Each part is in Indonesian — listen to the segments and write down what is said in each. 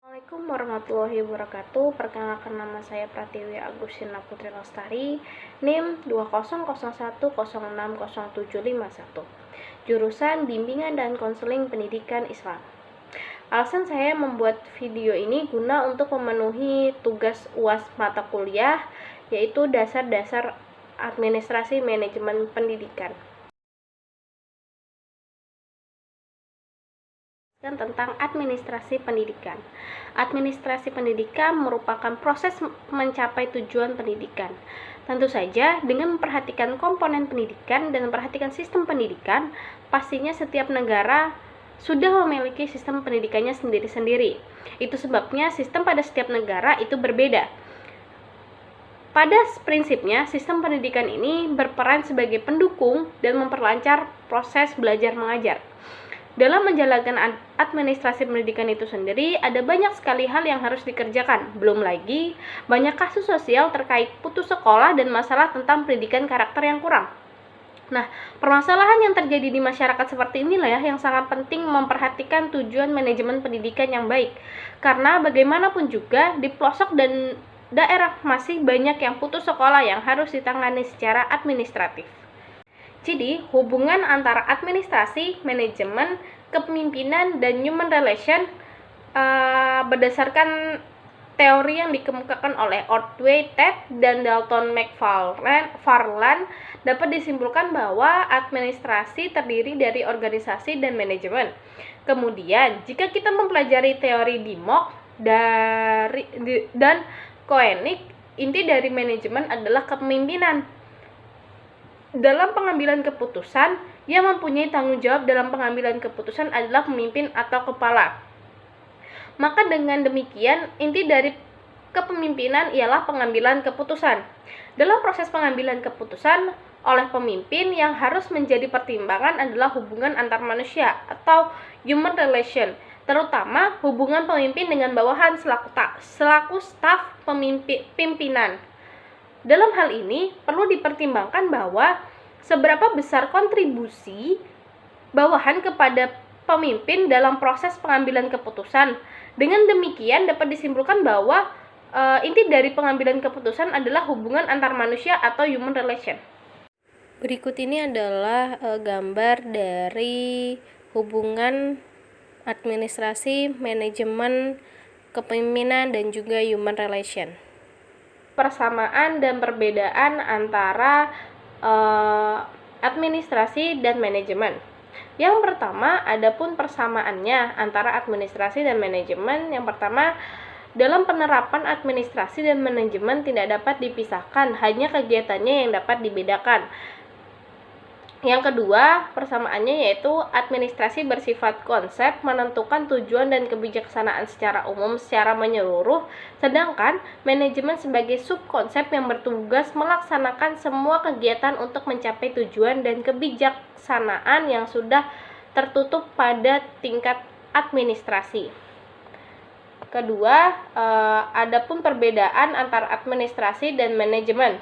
Assalamualaikum warahmatullahi wabarakatuh. Perkenalkan, nama saya Pratiwi Agustina Putri Lestari, NIM 20010600751, jurusan Bimbingan dan Konseling Pendidikan Islam. Alasan saya membuat video ini guna untuk memenuhi tugas UAS mata kuliah, yaitu dasar-dasar administrasi manajemen pendidikan. Tentang administrasi pendidikan. Administrasi pendidikan merupakan proses mencapai tujuan pendidikan. Tentu saja, dengan memperhatikan komponen pendidikan dan memperhatikan sistem pendidikan, pastinya setiap negara sudah memiliki sistem pendidikannya sendiri-sendiri. Itu sebabnya sistem pada setiap negara itu berbeda. Pada prinsipnya, sistem pendidikan ini berperan sebagai pendukung dan memperlancar proses belajar mengajar. Dalam menjalankan administrasi pendidikan itu sendiri, ada banyak sekali hal yang harus dikerjakan. Belum lagi, banyak kasus sosial terkait putus sekolah dan masalah tentang pendidikan karakter yang kurang. Nah, permasalahan yang terjadi di masyarakat seperti inilah yang sangat penting memperhatikan tujuan manajemen pendidikan yang baik. Karena bagaimanapun juga, di pelosok dan daerah masih banyak yang putus sekolah yang harus ditangani secara administratif. Jadi, hubungan antara administrasi, manajemen, kepemimpinan, dan human relation berdasarkan teori yang dikemukakan oleh Ordway, Ted, dan Dalton McFarland dapat disimpulkan bahwa administrasi terdiri dari organisasi dan manajemen. Kemudian, jika kita mempelajari teori Dimok dan Koenig, inti dari manajemen adalah kepemimpinan. Dalam pengambilan keputusan, yang mempunyai tanggung jawab dalam pengambilan keputusan adalah pemimpin atau kepala. Maka dengan demikian, inti dari kepemimpinan ialah pengambilan keputusan. Dalam proses pengambilan keputusan oleh pemimpin, yang harus menjadi pertimbangan adalah hubungan antar manusia atau human relation, terutama hubungan pemimpin dengan bawahan selaku staf pimpinan. Dalam hal ini, perlu dipertimbangkan bahwa seberapa besar kontribusi bawahan kepada pemimpin dalam proses pengambilan keputusan. Dengan demikian, dapat disimpulkan bahwa inti dari pengambilan keputusan adalah hubungan antar manusia atau human relation. Berikut ini adalah gambar dari hubungan administrasi, manajemen, kepemimpinan, dan juga human relation. Persamaan dan perbedaan antara administrasi dan manajemen. Yang pertama, adapun persamaannya antara administrasi dan manajemen. Yang pertama, dalam penerapan administrasi dan manajemen tidak dapat dipisahkan, hanya kegiatannya yang dapat dibedakan. Yang kedua, persamaannya yaitu administrasi bersifat konsep, menentukan tujuan dan kebijaksanaan secara umum secara menyeluruh, sedangkan manajemen sebagai subkonsep yang bertugas melaksanakan semua kegiatan untuk mencapai tujuan dan kebijaksanaan yang sudah tertutup pada tingkat administrasi. Kedua, adapun perbedaan antara administrasi dan manajemen.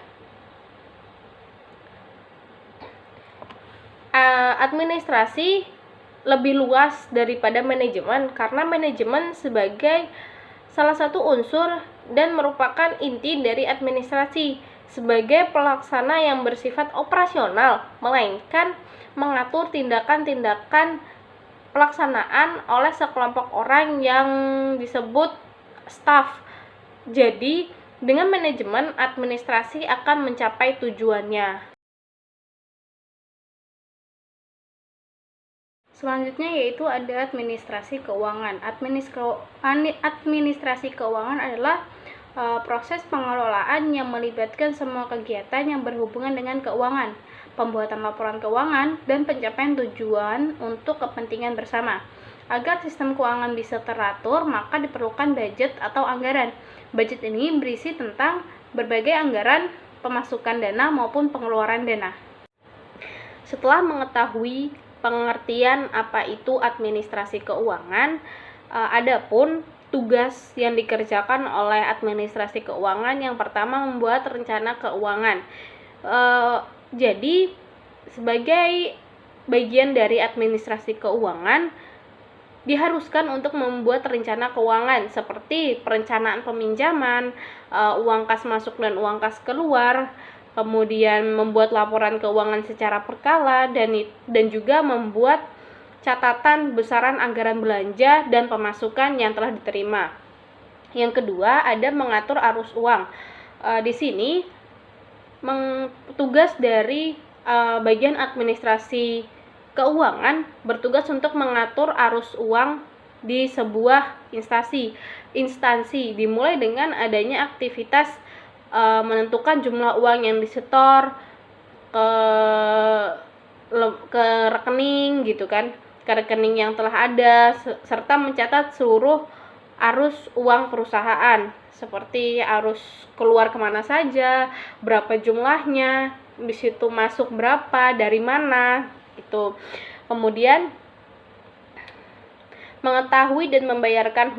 Administrasi lebih luas daripada manajemen karena manajemen sebagai salah satu unsur dan merupakan inti dari administrasi sebagai pelaksana yang bersifat operasional, melainkan mengatur tindakan-tindakan pelaksanaan oleh sekelompok orang yang disebut staf. Jadi, dengan manajemen, administrasi akan mencapai tujuannya. Selanjutnya yaitu ada administrasi keuangan. Administrasi keuangan adalah proses pengelolaan yang melibatkan semua kegiatan yang berhubungan dengan keuangan, pembuatan laporan keuangan, dan pencapaian tujuan untuk kepentingan bersama. Agar sistem keuangan bisa teratur, maka diperlukan budget atau anggaran. Budget ini berisi tentang berbagai anggaran, pemasukan dana maupun pengeluaran dana. Setelah mengetahui pengertian apa itu administrasi keuangan, adapun tugas yang dikerjakan oleh administrasi keuangan, yang pertama membuat rencana keuangan. Jadi sebagai bagian dari administrasi keuangan, diharuskan untuk membuat rencana keuangan seperti perencanaan peminjaman, uang kas masuk dan uang kas keluar, kemudian membuat laporan keuangan secara berkala, dan juga membuat catatan besaran anggaran belanja dan pemasukan yang telah diterima. Yang kedua, ada mengatur arus uang. Di sini tugas dari bagian administrasi keuangan bertugas untuk mengatur arus uang di sebuah instansi dimulai dengan adanya aktivitas menentukan jumlah uang yang disetor ke rekening gitu kan, ke rekening yang telah ada, serta mencatat seluruh arus uang perusahaan seperti arus keluar kemana saja, berapa jumlahnya, di situ masuk berapa, dari mana itu. Kemudian mengetahui dan membayarkan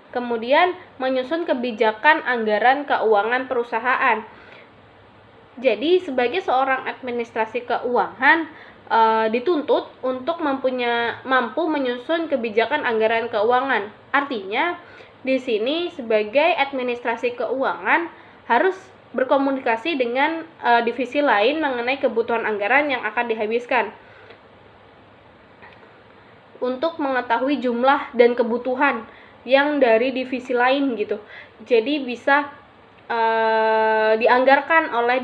Kemudian menyusun kebijakan anggaran keuangan perusahaan. Jadi sebagai seorang administrasi keuangan dituntut untuk mampu menyusun kebijakan anggaran keuangan. Artinya di sini sebagai administrasi keuangan harus berkomunikasi dengan divisi lain mengenai kebutuhan anggaran yang akan dihabiskan untuk mengetahui jumlah dan kebutuhan yang dari divisi lain gitu. Jadi bisa dianggarkan oleh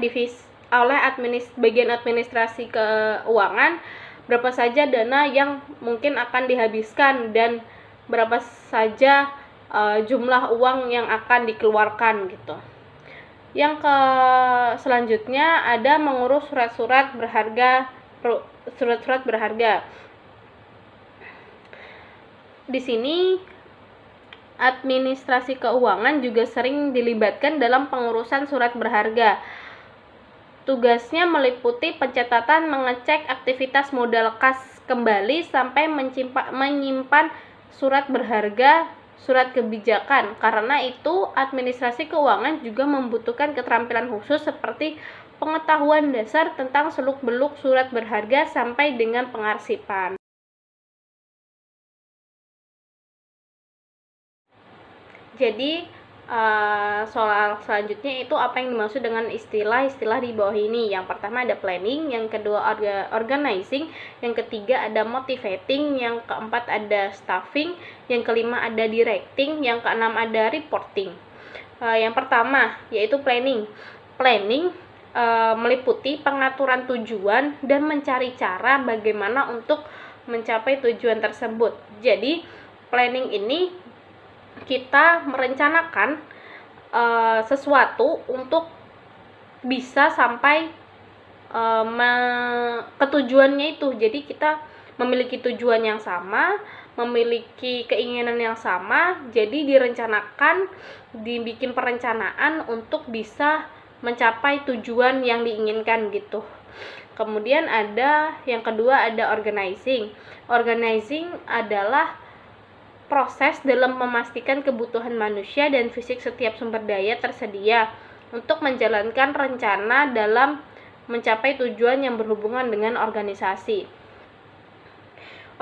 bagian administrasi keuangan berapa saja dana yang mungkin akan dihabiskan dan berapa saja jumlah uang yang akan dikeluarkan gitu. Yang selanjutnya ada mengurus surat-surat berharga. Di sini administrasi keuangan juga sering dilibatkan dalam pengurusan surat berharga. Tugasnya meliputi pencatatan, mengecek aktivitas modal kas kembali sampai menyimpan surat berharga, surat kebijakan. Karena itu administrasi keuangan juga membutuhkan keterampilan khusus seperti pengetahuan dasar tentang seluk-beluk surat berharga sampai dengan pengarsipan. Jadi soal selanjutnya itu apa yang dimaksud dengan istilah-istilah di bawah ini. Yang pertama ada planning, yang kedua organizing, yang ketiga ada motivating, yang keempat ada staffing, yang kelima ada directing, yang keenam ada reporting. Yang pertama yaitu planning. Planning meliputi pengaturan tujuan dan mencari cara bagaimana untuk mencapai tujuan tersebut. Jadi planning ini kita merencanakan sesuatu untuk bisa sampai ke tujuannya itu. Jadi kita memiliki tujuan yang sama, memiliki keinginan yang sama, jadi dibikin perencanaan untuk bisa mencapai tujuan yang diinginkan gitu. Kemudian yang kedua ada organizing. Organizing adalah proses dalam memastikan kebutuhan manusia dan fisik setiap sumber daya tersedia untuk menjalankan rencana dalam mencapai tujuan yang berhubungan dengan organisasi.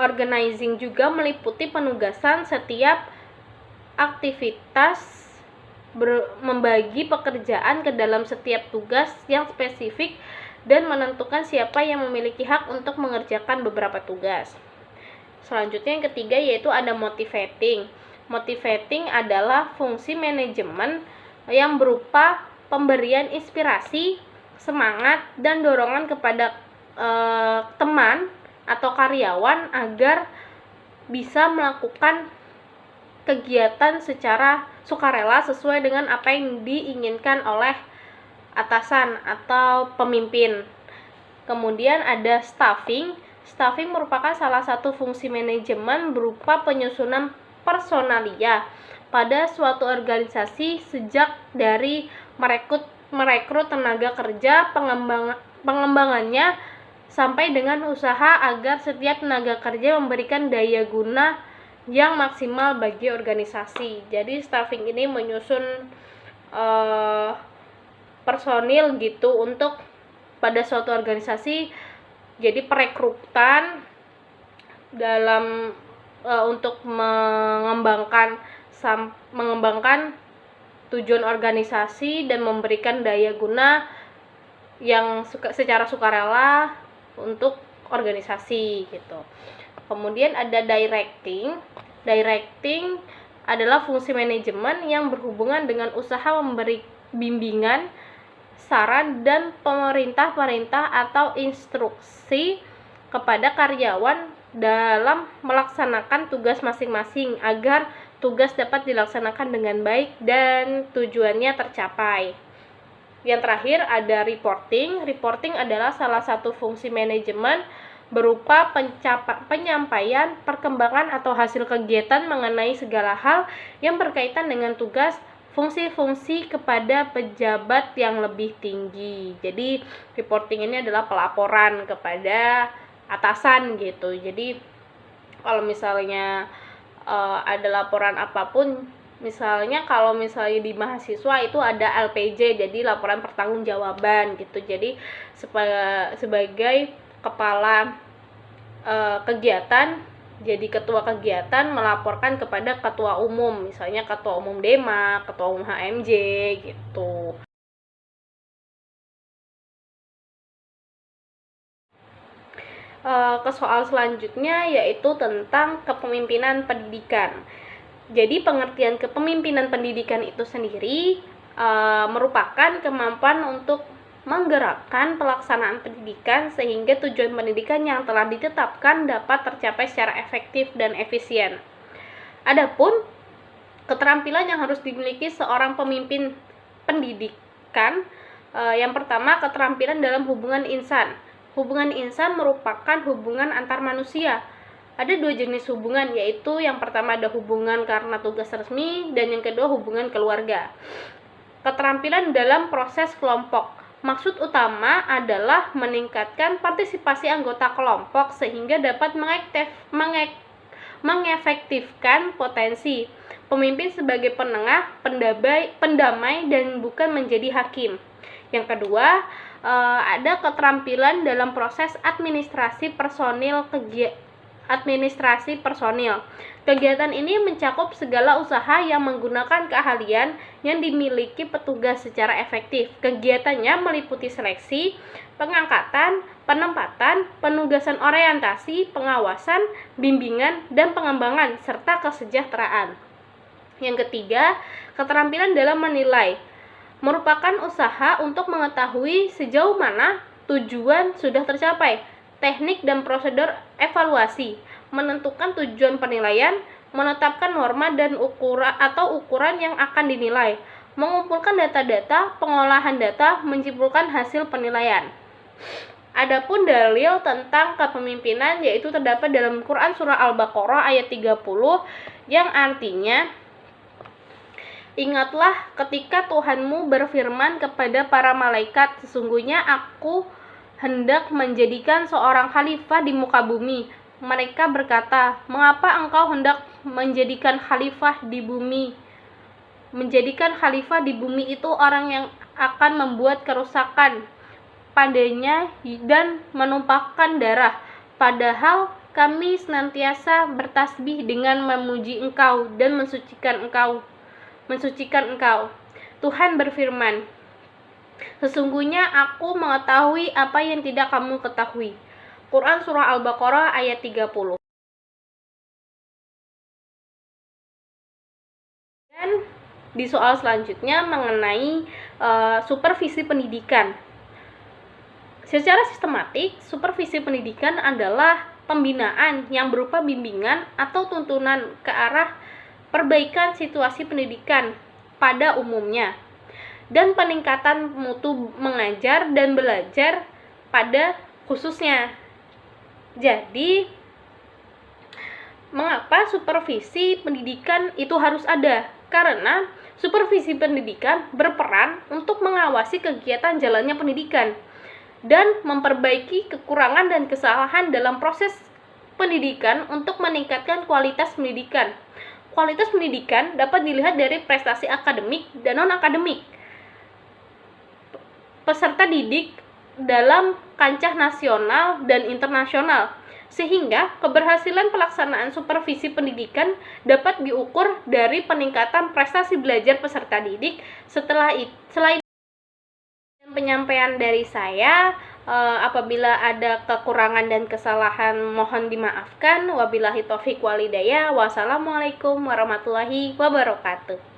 Organizing juga meliputi penugasan setiap aktivitas, membagi pekerjaan ke dalam setiap tugas yang spesifik dan menentukan siapa yang memiliki hak untuk mengerjakan beberapa tugas. Selanjutnya yang ketiga yaitu ada motivating. Motivating adalah fungsi manajemen yang berupa pemberian inspirasi, semangat, dan dorongan kepada teman atau karyawan agar bisa melakukan kegiatan secara sukarela sesuai dengan apa yang diinginkan oleh atasan atau pemimpin. Kemudian ada staffing. Staffing merupakan salah satu fungsi manajemen berupa penyusunan personalia pada suatu organisasi, sejak dari merekrut tenaga kerja, pengembangannya sampai dengan usaha agar setiap tenaga kerja memberikan daya guna yang maksimal bagi organisasi. Jadi staffing ini menyusun personil gitu untuk pada suatu organisasi Jadi perekrutan dalam untuk mengembangkan tujuan organisasi dan memberikan daya guna yang secara sukarela untuk organisasi gitu. Kemudian ada directing. Directing adalah fungsi manajemen yang berhubungan dengan usaha memberi bimbingan, saran, dan perintah atau instruksi kepada karyawan dalam melaksanakan tugas masing-masing agar tugas dapat dilaksanakan dengan baik dan tujuannya tercapai. Yang terakhir ada reporting. Reporting adalah salah satu fungsi manajemen berupa penyampaian, perkembangan atau hasil kegiatan mengenai segala hal yang berkaitan dengan tugas, fungsi-fungsi kepada pejabat yang lebih tinggi. Jadi reporting ini adalah pelaporan kepada atasan gitu. Jadi kalau misalnya ada laporan apapun, misalnya kalau misalnya di mahasiswa itu ada LPJ, jadi laporan pertanggungjawaban gitu. Jadi sebagai kepala kegiatan, jadi ketua kegiatan melaporkan kepada ketua umum, misalnya ketua umum DEMA, ketua umum HMJ gitu. Ke soal selanjutnya yaitu tentang kepemimpinan pendidikan. Jadi pengertian kepemimpinan pendidikan itu sendiri merupakan kemampuan untuk menggerakkan pelaksanaan pendidikan sehingga tujuan pendidikan yang telah ditetapkan dapat tercapai secara efektif dan efisien. Adapun keterampilan yang harus dimiliki seorang pemimpin pendidikan, yang pertama keterampilan dalam hubungan insan. Hubungan insan merupakan hubungan antar manusia. Ada dua jenis hubungan, yaitu yang pertama ada hubungan karena tugas resmi dan yang kedua hubungan keluarga. Keterampilan dalam proses kelompok. Maksud utama adalah meningkatkan partisipasi anggota kelompok sehingga dapat mengefektifkan potensi. Pemimpin sebagai penengah, pendamai dan bukan menjadi hakim. Yang kedua, ada keterampilan dalam proses administrasi personil. Kegiatan ini mencakup segala usaha yang menggunakan keahlian yang dimiliki petugas secara efektif. Kegiatannya meliputi seleksi, pengangkatan, penempatan, penugasan orientasi, pengawasan, bimbingan, dan pengembangan, serta kesejahteraan. Yang ketiga, keterampilan dalam menilai merupakan usaha untuk mengetahui sejauh mana tujuan sudah tercapai. Teknik dan prosedur evaluasi, menentukan tujuan penilaian, menetapkan norma dan ukuran yang akan dinilai, mengumpulkan data-data, pengolahan data, menyimpulkan hasil penilaian. Adapun dalil tentang kepemimpinan yaitu terdapat dalam Quran surah Al-Baqarah ayat 30 yang artinya, ingatlah ketika Tuhanmu berfirman kepada para malaikat, sesungguhnya aku hendak menjadikan seorang khalifah di muka bumi. Mereka berkata, mengapa engkau hendak menjadikan khalifah di bumi? Menjadikan khalifah di bumi itu orang yang akan membuat kerusakan padanya dan menumpahkan darah. Padahal kami senantiasa bertasbih dengan memuji engkau dan mensucikan engkau. Tuhan berfirman, sesungguhnya aku mengetahui apa yang tidak kamu ketahui. Quran surah Al-Baqarah ayat 30. Dan di soal selanjutnya mengenai supervisi pendidikan. Secara sistematik, supervisi pendidikan adalah pembinaan yang berupa bimbingan atau tuntunan ke arah perbaikan situasi pendidikan pada umumnya dan peningkatan mutu mengajar dan belajar pada khususnya. Jadi, mengapa supervisi pendidikan itu harus ada? Karena supervisi pendidikan berperan untuk mengawasi kegiatan jalannya pendidikan dan memperbaiki kekurangan dan kesalahan dalam proses pendidikan untuk meningkatkan kualitas pendidikan. Kualitas pendidikan dapat dilihat dari prestasi akademik dan non-akademik. Peserta didik dalam kancah nasional dan internasional, sehingga keberhasilan pelaksanaan supervisi pendidikan dapat diukur dari peningkatan prestasi belajar peserta didik. Selain penyampaian dari saya, apabila ada kekurangan dan kesalahan mohon dimaafkan. Wabillahi taufiq walhidayah. Wassalamualaikum warahmatullahi wabarakatuh.